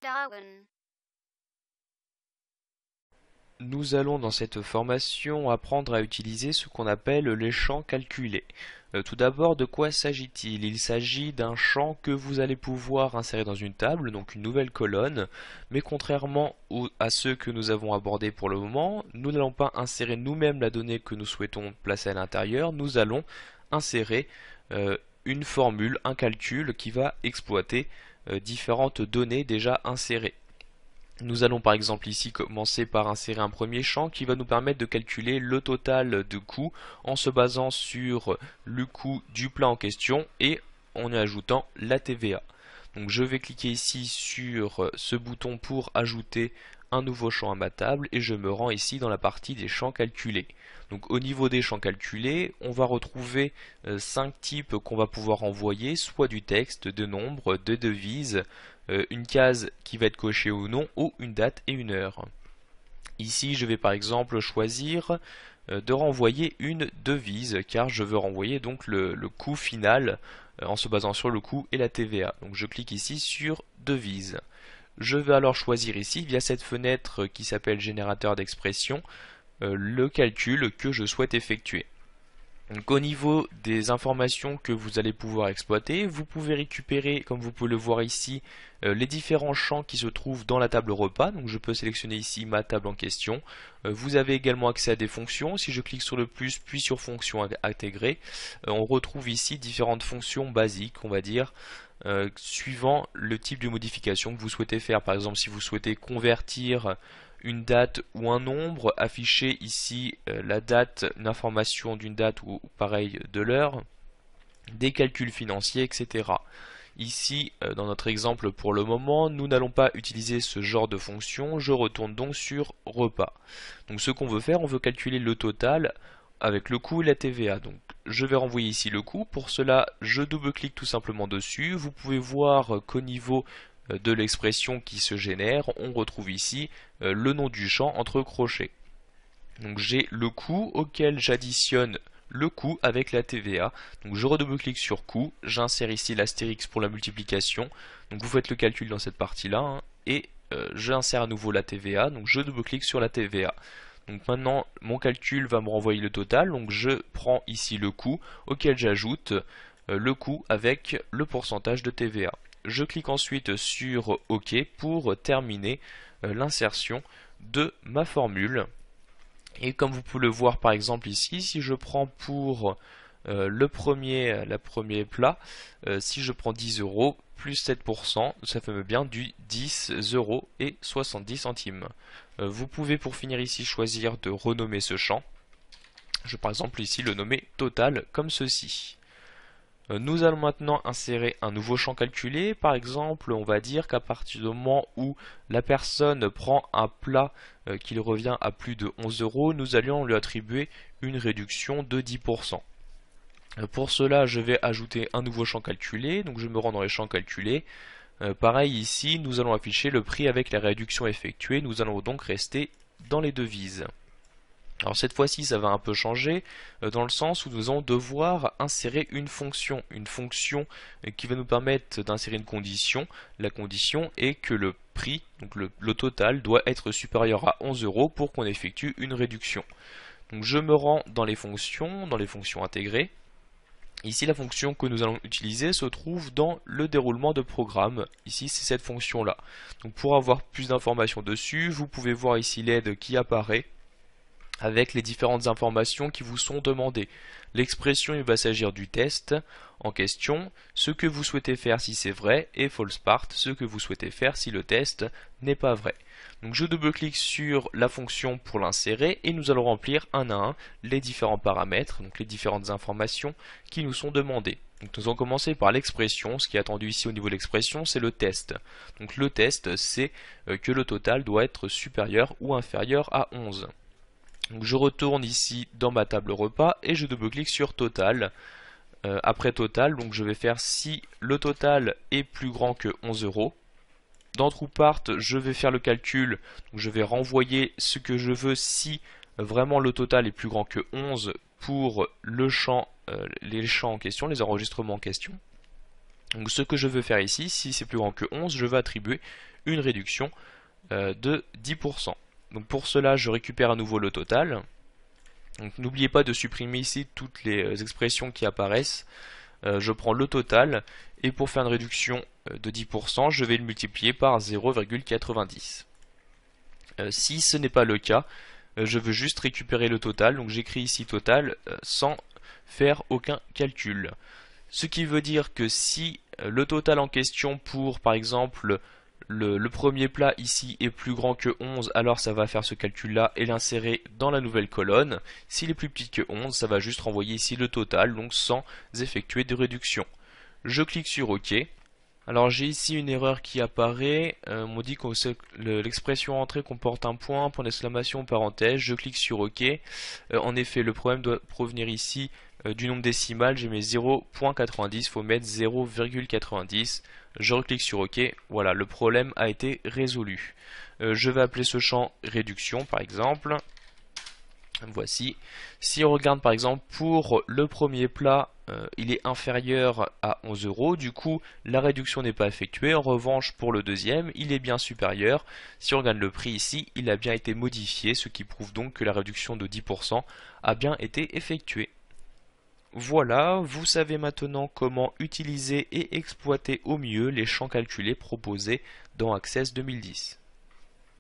Darwin. Nous allons dans cette formation apprendre à utiliser ce qu'on appelle les champs calculés. Tout d'abord, de quoi s'agit-il? Il s'agit d'un champ que vous allez pouvoir insérer dans une table, donc une nouvelle colonne, mais contrairement à ceux que nous avons abordés pour le moment, nous n'allons pas insérer nous-mêmes la donnée que nous souhaitons placer à l'intérieur, nous allons insérer une formule, un calcul qui va exploiter différentes données déjà insérées. Nous allons par exemple ici commencer par insérer un premier champ qui va nous permettre de calculer le total de coûts en se basant sur le coût du plat en question et en y ajoutant la TVA. Donc je vais cliquer ici sur ce bouton pour ajouter un nouveau champ à ma table et je me rends ici dans la partie des champs calculés. Donc au niveau des champs calculés, on va retrouver 5 types qu'on va pouvoir envoyer, soit du texte, de nombres, de devises, une case qui va être cochée ou non, ou une date et une heure. Ici, je vais par exemple choisir de renvoyer une devise, car je veux renvoyer donc le coût final en se basant sur le coût et la TVA. Donc je clique ici sur devise. Je vais alors choisir ici, via cette fenêtre qui s'appelle générateur d'expression, le calcul que je souhaite effectuer. Donc au niveau des informations que vous allez pouvoir exploiter, vous pouvez récupérer, comme vous pouvez le voir ici, les différents champs qui se trouvent dans la table repas. Donc je peux sélectionner ici ma table en question. Vous avez également accès à des fonctions. Si je clique sur le plus puis sur fonctions intégrées, on retrouve ici différentes fonctions basiques, on va dire, suivant le type de modification que vous souhaitez faire. Par exemple, si vous souhaitez convertir une date ou un nombre, afficher ici la date, une information d'une date ou pareil de l'heure, des calculs financiers, etc. Ici, dans notre exemple pour le moment, nous n'allons pas utiliser ce genre de fonction. Je retourne donc sur repas. Donc ce qu'on veut faire, on veut calculer le total avec le coût et la TVA. Donc je vais renvoyer ici le coût. Pour cela, je double-clique tout simplement dessus. Vous pouvez voir qu'au niveau de l'expression qui se génère, on retrouve ici le nom du champ entre crochets. Donc j'ai le coût auquel j'additionne le coût avec la TVA. Donc je redouble-clique sur coût, j'insère ici l'astérix pour la multiplication. Donc vous faites le calcul dans cette partie-là, hein, et j'insère à nouveau la TVA. Donc je double-clique sur la TVA. Donc maintenant mon calcul va me renvoyer le total. Donc je prends ici le coût auquel j'ajoute le coût avec le pourcentage de TVA. Je clique ensuite sur OK pour terminer l'insertion de ma formule. Et comme vous pouvez le voir par exemple ici, si je prends pour le premier plat, si je prends 10 euros plus 7%, ça fait bien du 10 euros et 70 centimes. Vous pouvez pour finir ici choisir de renommer ce champ. Je vais par exemple ici le nommer total comme ceci. Nous allons maintenant insérer un nouveau champ calculé. Par exemple, on va dire qu'à partir du moment où la personne prend un plat qui lui revient à plus de 11 euros, nous allions lui attribuer une réduction de 10%. Pour cela, je vais ajouter un nouveau champ calculé. Donc je me rends dans les champs calculés. Pareil ici, nous allons afficher le prix avec la réduction effectuée. Nous allons donc rester dans les devises. Alors cette fois-ci ça va un peu changer dans le sens où nous allons devoir insérer une fonction qui va nous permettre d'insérer une condition. La condition est que le prix, donc le total, doit être supérieur à 11 euros pour qu'on effectue une réduction. Donc je me rends dans les fonctions intégrées. Ici la fonction que nous allons utiliser se trouve dans le déroulement de programme. Ici c'est cette fonction là. Donc pour avoir plus d'informations dessus, vous pouvez voir ici l'aide qui apparaît avec les différentes informations qui vous sont demandées. L'expression, il va s'agir du test en question, ce que vous souhaitez faire si c'est vrai, et false part, ce que vous souhaitez faire si le test n'est pas vrai. Donc je double-clique sur la fonction pour l'insérer et nous allons remplir un à un les différents paramètres, donc les différentes informations qui nous sont demandées. Donc nous allons commencer par l'expression. Ce qui est attendu ici au niveau de l'expression, c'est le test. Donc le test, c'est que le total doit être supérieur ou inférieur à 11. Donc je retourne ici dans ma table repas et je double-clique sur total. Après total, donc je vais faire si le total est plus grand que 11 euros. Dans TruePart, je vais faire le calcul, donc je vais renvoyer ce que je veux si vraiment le total est plus grand que 11 pour le champ, les champs en question, les enregistrements en question. Donc ce que je veux faire ici, si c'est plus grand que 11, je vais attribuer une réduction de 10%. Donc pour cela, je récupère à nouveau le total. Donc n'oubliez pas de supprimer ici toutes les expressions qui apparaissent. Je prends le total et pour faire une réduction de 10%, je vais le multiplier par 0,90. Si ce n'est pas le cas, je veux juste récupérer le total, donc j'écris ici total sans faire aucun calcul. Ce qui veut dire que si le total en question pour par exemple le premier plat ici est plus grand que 11, alors ça va faire ce calcul là et l'insérer dans la nouvelle colonne. S'il est plus petit que 11, ça va juste renvoyer ici le total, donc sans effectuer de réduction. Je clique sur OK. Alors j'ai ici une erreur qui apparaît, on me dit que l'expression entrée comporte un point d'exclamation, parenthèse, je clique sur OK. En effet, le problème doit provenir ici du nombre décimal, j'ai mis 0.90, il faut mettre 0,90. Je reclique sur OK, voilà, le problème a été résolu. Je vais appeler ce champ réduction par exemple. Voici. Si on regarde par exemple pour le premier plat, il est inférieur à 11 euros, du coup la réduction n'est pas effectuée. En revanche pour le deuxième, il est bien supérieur. Si on regarde le prix ici, il a bien été modifié, ce qui prouve donc que la réduction de 10% a bien été effectuée. Voilà, vous savez maintenant comment utiliser et exploiter au mieux les champs calculés proposés dans Access 2010.